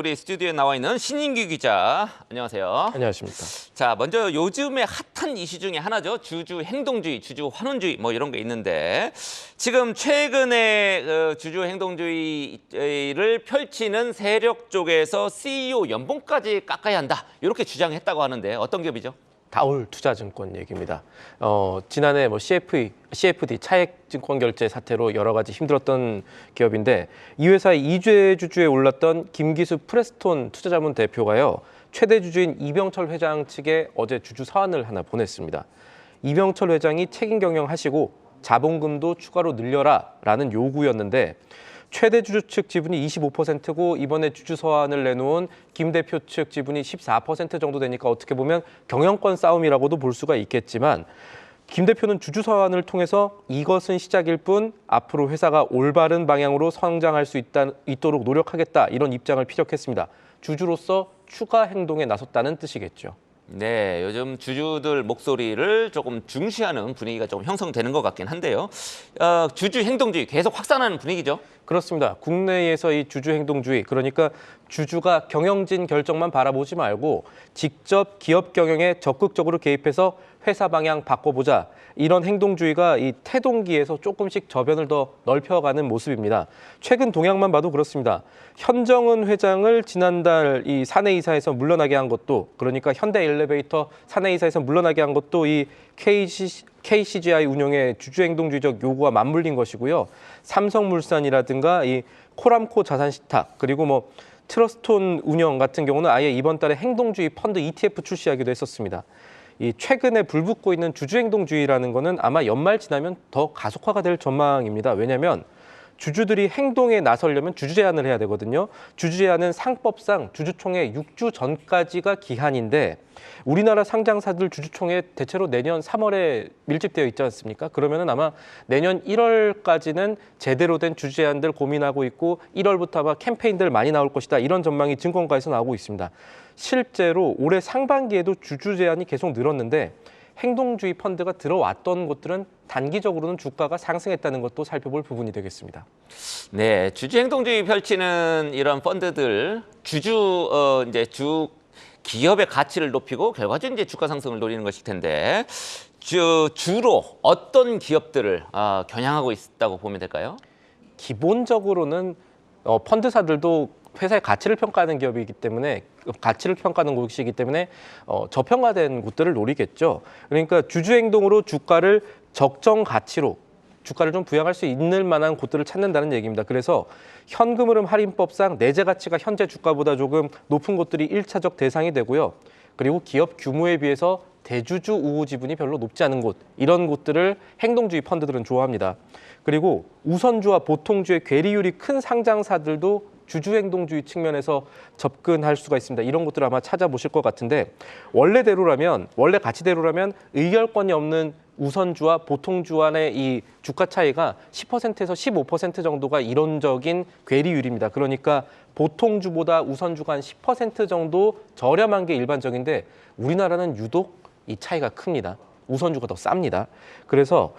우리 스튜디오에 나와 있는 신인규 기자. 안녕하세요. 안녕하십니까. 자, 먼저 요즘에 핫한 이슈 중에 하나죠. 주주 행동주의, 주주 환원주의 뭐 이런 게 있는데 지금 최근에 주주 행동주의를 펼치는 세력 쪽에서 CEO 연봉까지 깎아야 한다. 이렇게 주장했다고 하는데 어떤 기업이죠? 다올투자증권 얘기입니다. 지난해 CFD 차액증권 결제 사태로 여러 가지 힘들었던 기업인데 이 회사의 이죄 주주에 올랐던 김기수 프레스톤 투자자문 대표가요. 최대 주주인 이병철 회장 측에 어제 주주 서한을 하나 보냈습니다. 이병철 회장이 책임 경영하시고 자본금도 추가로 늘려라라는 요구였는데 최대 주주 측 지분이 25%고 이번에 주주 서한을 내놓은 김 대표 측 지분이 14% 정도 되니까 어떻게 보면 경영권 싸움이라고도 볼 수가 있겠지만 김 대표는 주주 서한을 통해서 이것은 시작일 뿐 앞으로 회사가 올바른 방향으로 성장할 수 있도록 노력하겠다 이런 입장을 피력했습니다. 주주로서 추가 행동에 나섰다는 뜻이겠죠. 네, 요즘 주주들 목소리를 조금 중시하는 분위기가 좀 형성되는 것 같긴 한데요. 주주 행동주의 계속 확산하는 분위기죠. 그렇습니다. 국내에서 이 주주 행동주의, 그러니까 주주가 경영진 결정만 바라보지 말고 직접 기업 경영에 적극적으로 개입해서 회사 방향 바꿔보자. 이런 행동주의가 이 태동기에서 조금씩 저변을 더 넓혀가는 모습입니다. 최근 동향만 봐도 그렇습니다. 현정은 회장을 지난달 이 사내이사에서 물러나게 한 것도, 그러니까 현대엘리베이터 사내이사에서 물러나게 한 것도 이 KCGI 운영의 주주행동주의적 요구와 맞물린 것이고요. 삼성물산이라든가 이 코람코 자산시탁, 그리고 뭐 트러스톤 운영 같은 경우는 아예 이번 달에 행동주의 펀드 ETF 출시하기도 했었습니다. 이 최근에 불붙고 있는 주주행동주의라는 거는 아마 연말 지나면 더 가속화가 될 전망입니다. 왜냐하면 주주들이 행동에 나서려면 주주 제한을 해야 되거든요. 주주 제한은 상법상 주주총회 6주 전까지가 기한인데 우리나라 상장사들 주주총회 대체로 내년 3월에 밀집되어 있지 않습니까? 그러면은 아마 내년 1월까지는 제대로 된 주주 제한들 고민하고 있고 1월부터 아마 캠페인들 많이 나올 것이다. 이런 전망이 증권가에서 나오고 있습니다. 실제로 올해 상반기에도 주주 제한이 계속 늘었는데 행동주의 펀드가 들어왔던 곳들은 단기적으로는 주가가 상승했다는 것도 살펴볼 부분이 되겠습니다. 네, 주주 행동주의 펼치는 이런 펀드들 주 기업의 가치를 높이고 결과적으로 이제 주가 상승을 노리는 것일 텐데 주로 어떤 기업들을 겨냥하고 있다고 보면 될까요? 기본적으로는 펀드사들도 회사의 가치를 평가하는 기업이기 때문에 가치를 평가하는 곳이기 때문에 저평가된 곳들을 노리겠죠. 그러니까 주주 행동으로 주가를 적정 가치로 주가를 좀 부양할 수 있는 만한 곳들을 찾는다는 얘기입니다. 그래서 현금 흐름 할인법상 내재 가치가 현재 주가보다 조금 높은 곳들이 1차적 대상이 되고요. 그리고 기업 규모에 비해서 대주주 우호 지분이 별로 높지 않은 곳, 이런 곳들을 행동주의 펀드들은 좋아합니다. 그리고 우선주와 보통주의 괴리율이 큰 상장사들도 주주행동주의 측면에서 접근할 수가 있습니다. 이런 것들을 아마 찾아보실 것 같은데 원래 가치대로라면 의결권이 없는 우선주와 보통주 간의 이 주가 차이가 10%에서 15% 정도가 이론적인 괴리율입니다. 그러니까 보통주보다 우선주가 한 10% 정도 저렴한 게 일반적인데 우리나라는 유독 이 차이가 큽니다. 우선주가 더 쌉니다. 그래서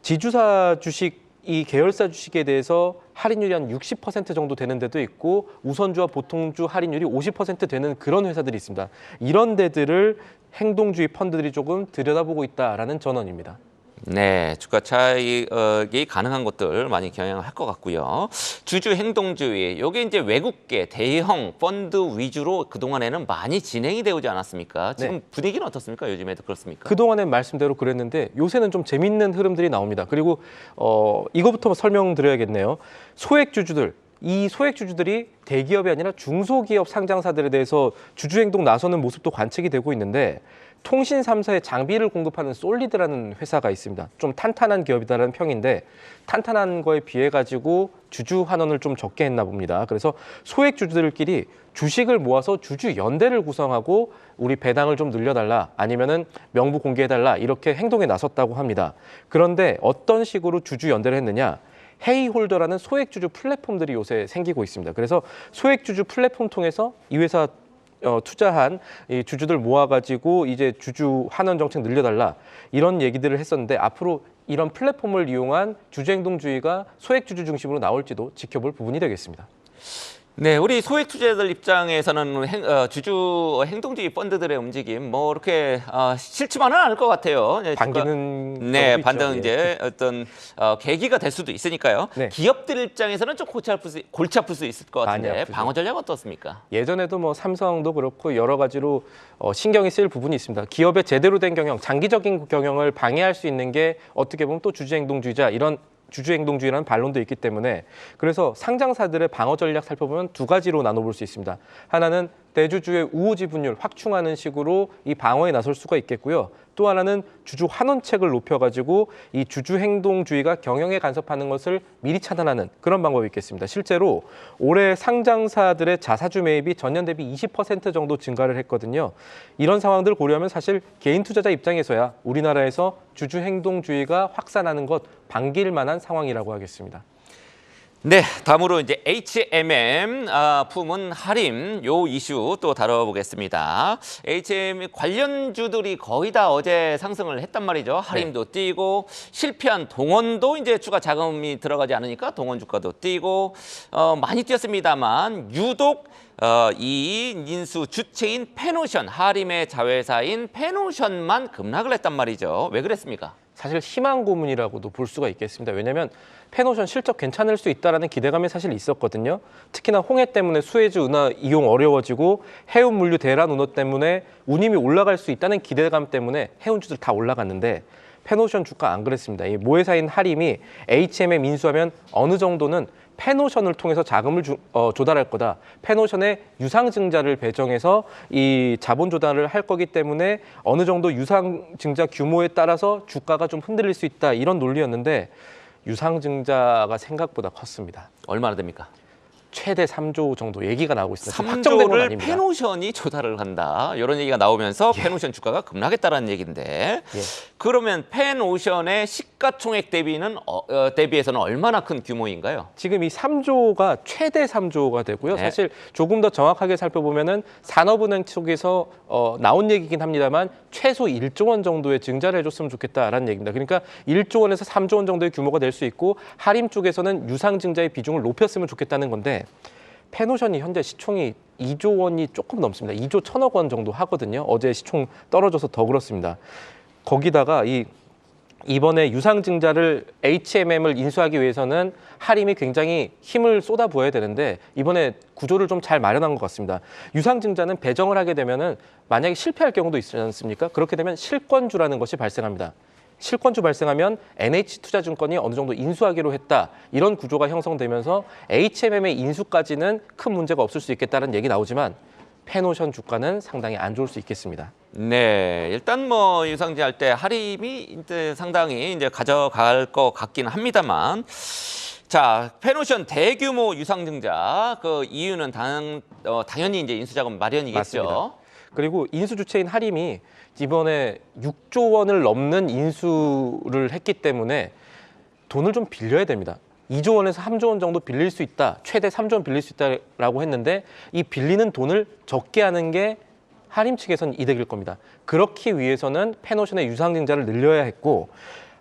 지주사 주식 이 계열사 주식에 대해서 할인율이 한 60% 정도 되는 데도 있고 우선주와 보통주 할인율이 50% 되는 그런 회사들이 있습니다. 이런 데들을 행동주의 펀드들이 조금 들여다보고 있다라는 전언입니다. 네, 주가 차익이 가능한 것들 많이 경영할 것 같고요. 주주 행동주의, 이게 이제 외국계 대형 펀드 위주로 그동안에는 많이 진행이 되지 않았습니까? 지금 분위기는 어떻습니까? 요즘에도 그렇습니까? 그동안엔 말씀대로 그랬는데 요새는 좀 재밌는 흐름들이 나옵니다. 그리고 이거부터 설명드려야겠네요. 이 소액주주들이 대기업이 아니라 중소기업 상장사들에 대해서 주주행동 나서는 모습도 관측이 되고 있는데 통신 3사의 장비를 공급하는 솔리드라는 회사가 있습니다. 좀 탄탄한 기업이다라는 평인데 탄탄한 거에 비해 가지고 주주 환원을 좀 적게 했나 봅니다. 그래서 소액주주들끼리 주식을 모아서 주주 연대를 구성하고 우리 배당을 좀 늘려달라 아니면은 명부 공개해달라 이렇게 행동에 나섰다고 합니다. 그런데 어떤 식으로 주주 연대를 했느냐? 헤이홀더라는 소액주주 플랫폼들이 요새 생기고 있습니다. 그래서 소액주주 플랫폼 통해서 이 회사 투자한 이 주주들 모아가지고 이제 주주 환원 정책 늘려달라 이런 얘기들을 했었는데 앞으로 이런 플랫폼을 이용한 주주행동주의가 소액주주 중심으로 나올지도 지켜볼 부분이 되겠습니다. 네, 우리 소액 투자자들 입장에서는 주주 행동주의 펀드들의 움직임 뭐 이렇게 싫지만은 않을 것 같아요. 네, 반기는 네, 경우도 반등 있죠. 이제 어떤 계기가 될 수도 있으니까요. 네. 기업들 입장에서는 좀 골치 아플 수 있을 것 많이 같은데 아프죠. 방어 전략 어떻습니까? 예전에도 뭐 삼성도 그렇고 여러 가지로 신경이 쓰일 부분이 있습니다. 기업의 제대로 된 경영, 장기적인 경영을 방해할 수 있는 게 어떻게 보면 또 주주행동주의자 이런 주주행동주의라는 반론도 있기 때문에 그래서 상장사들의 방어 전략 살펴보면 두 가지로 나눠볼 수 있습니다. 하나는 대주주의 우호 지분율 확충하는 식으로 이 방어에 나설 수가 있겠고요. 또 하나는 주주 환원책을 높여가지고 이 주주행동주의가 경영에 간섭하는 것을 미리 차단하는 그런 방법이 있겠습니다. 실제로 올해 상장사들의 자사주 매입이 전년 대비 20% 정도 증가를 했거든요. 이런 상황들 고려하면 사실 개인 투자자 입장에서야 우리나라에서 주주행동주의가 확산하는 것 반길 만한 상황이라고 하겠습니다. 네, 다음으로 이제 HMM 품은 할인 요 이슈 또 다뤄보겠습니다. HMM 관련주들이 거의 다 어제 상승을 했단 말이죠. 할인도 뛰고 실패한 동원도 이제 추가 자금이 들어가지 않으니까 동원 주가도 뛰고 많이 뛰었습니다만 유독 이 인수 주체인 페노션 하림의 자회사인 페노션만 급락을 했단 말이죠. 왜 그랬습니까? 사실 희망 고문이라고도 볼 수가 있겠습니다. 왜냐하면 페노션 실적 괜찮을 수 있다라는 기대감이 사실 있었거든요. 특히나 홍해 때문에 수에즈 운하 이용 어려워지고 해운 물류 대란 운하 때문에 운임이 올라갈 수 있다는 기대감 때문에 해운주들 다 올라갔는데 페노션 주가 안 그랬습니다. 이 모회사인 하림이 HMM 인수하면 어느 정도는 페노션을 통해서 자금을 조달할 거다. 페노션의 유상증자를 배정해서 이 자본 조달을 할 거기 때문에 어느 정도 유상증자 규모에 따라서 주가가 좀 흔들릴 수 있다. 이런 논리였는데 유상증자가 생각보다 컸습니다. 얼마나 됩니까? 최대 3조 정도 얘기가 나오고 있습니다. 확정된 건 3조를 아닙니다. 페노션이 조달을 한다. 이런 얘기가 나오면서 페노션 주가가 급락했다라는 얘기인데 그러면 페노션의 시가총액 대비해서는 얼마나 큰 규모인가요? 지금 이 3조가 최대 3조가 되고요. 네. 사실 조금 더 정확하게 살펴보면은 산업은행 쪽에서 나온 얘기긴 합니다만 최소 1조 원 정도의 증자를 해줬으면 좋겠다라는 얘기입니다. 그러니까 1조 원에서 3조 원 정도의 규모가 될 수 있고 하림 쪽에서는 유상증자의 비중을 높였으면 좋겠다는 건데 페노션이 현재 시총이 2조 원이 조금 넘습니다. 2조 1천억 원 정도 하거든요. 어제 시총 떨어져서 더 그렇습니다. 거기다가 이번에 유상증자를 HMM을 인수하기 위해서는 하림이 굉장히 힘을 쏟아부어야 되는데 이번에 구조를 좀 잘 마련한 것 같습니다. 유상증자는 배정을 하게 되면은 만약에 실패할 경우도 있지 않습니까? 그렇게 되면 실권주라는 것이 발생합니다. 실권주 발생하면 NH투자증권이 어느 정도 인수하기로 했다. 이런 구조가 형성되면서 HMM의 인수까지는 큰 문제가 없을 수 있겠다는 얘기 나오지만 페노션 주가는 상당히 안 좋을 수 있겠습니다. 네, 일단 뭐 유상증자할 때 하림이 이제 상당히 이제 가져갈 것 같긴 합니다만, 자 페노션 대규모 유상증자 그 이유는 당연히 이제 인수자금 마련이겠죠. 맞습니다. 그리고 인수 주체인 하림이 이번에 6조 원을 넘는 인수를 했기 때문에 돈을 좀 빌려야 됩니다. 2조 원에서 3조 원 정도 빌릴 수 있다. 최대 3조 원 빌릴 수 있다라고 했는데 이 빌리는 돈을 적게 하는 게 하림 측에서는 이득일 겁니다. 그렇기 위해서는 페노션의 유상증자를 늘려야 했고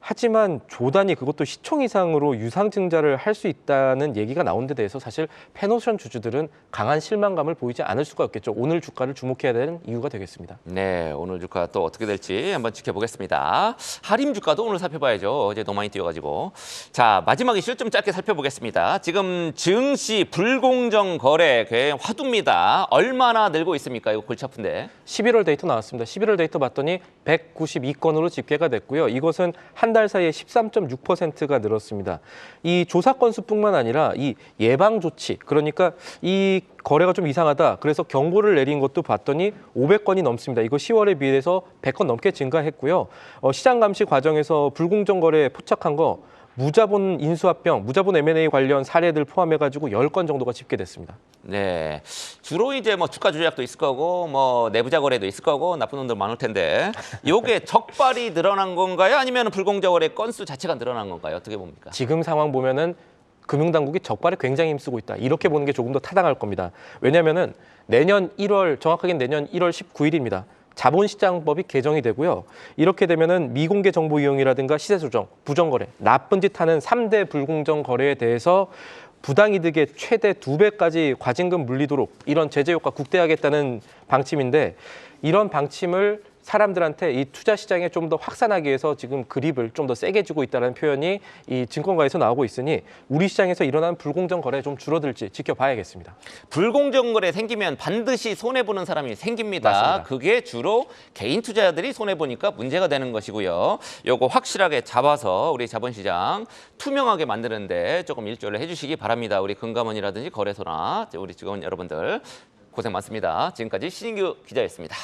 하지만 조단이 그것도 시총 이상으로 유상증자를 할 수 있다는 얘기가 나온 데 대해서 사실 페노션 주주들은 강한 실망감을 보이지 않을 수가 없겠죠. 오늘 주가를 주목해야 되는 이유가 되겠습니다. 네, 오늘 주가 또 어떻게 될지 한번 지켜보겠습니다. 하림 주가도 오늘 살펴봐야죠. 어제 너무 많이 뛰어가지고. 자, 마지막 이슈 좀 짧게 살펴보겠습니다. 지금 증시 불공정 거래 꽤 화두입니다. 얼마나 늘고 있습니까? 이거 골치 아픈데. 11월 데이터 나왔습니다. 11월 데이터 봤더니 192건으로 집계가 됐고요. 이것은 한 달 사이에 13.6%가 늘었습니다. 이 조사 건수뿐만 아니라 이 예방 조치, 그러니까 이 거래가 좀 이상하다. 그래서 경고를 내린 것도 봤더니 500건이 넘습니다. 이거 10월에 비해서 100건 넘게 증가했고요. 시장 감시 과정에서 불공정 거래에 포착한 거 무자본 인수합병, 무자본 M&A 관련 사례들 포함해가지고 10건 정도가 집계됐습니다. 네, 주로 이제 뭐 주가 조작도 있을 거고 뭐 내부자 거래도 있을 거고 나쁜 놈들 많을 텐데 이게 적발이 늘어난 건가요? 아니면 불공정 거래 건수 자체가 늘어난 건가요? 어떻게 봅니까? 지금 상황 보면은 금융당국이 적발에 굉장히 힘쓰고 있다. 이렇게 보는 게 조금 더 타당할 겁니다. 왜냐하면은 내년 1월, 정확하게는 내년 1월 19일입니다. 자본시장법이 개정이 되고요. 이렇게 되면은 미공개 정보 이용이라든가 시세 조정, 부정거래, 나쁜 짓 하는 3대 불공정 거래에 대해서 부당이득의 최대 2배까지 과징금 물리도록 이런 제재 효과 국대하겠다는 방침인데 이런 방침을 사람들한테 이 투자 시장에 좀 더 확산하기 위해서 지금 그립을 좀 더 세게 주고 있다는 표현이 이 증권가에서 나오고 있으니 우리 시장에서 일어나는 불공정 거래 좀 줄어들지 지켜봐야겠습니다. 불공정 거래 생기면 반드시 손해 보는 사람이 생깁니다. 맞습니다. 그게 주로 개인 투자자들이 손해 보니까 문제가 되는 것이고요. 요거 확실하게 잡아서 우리 자본시장 투명하게 만드는데 조금 일조를 해주시기 바랍니다. 우리 금감원이라든지 거래소나 우리 직원 여러분들 고생 많습니다. 지금까지 신인규 기자였습니다.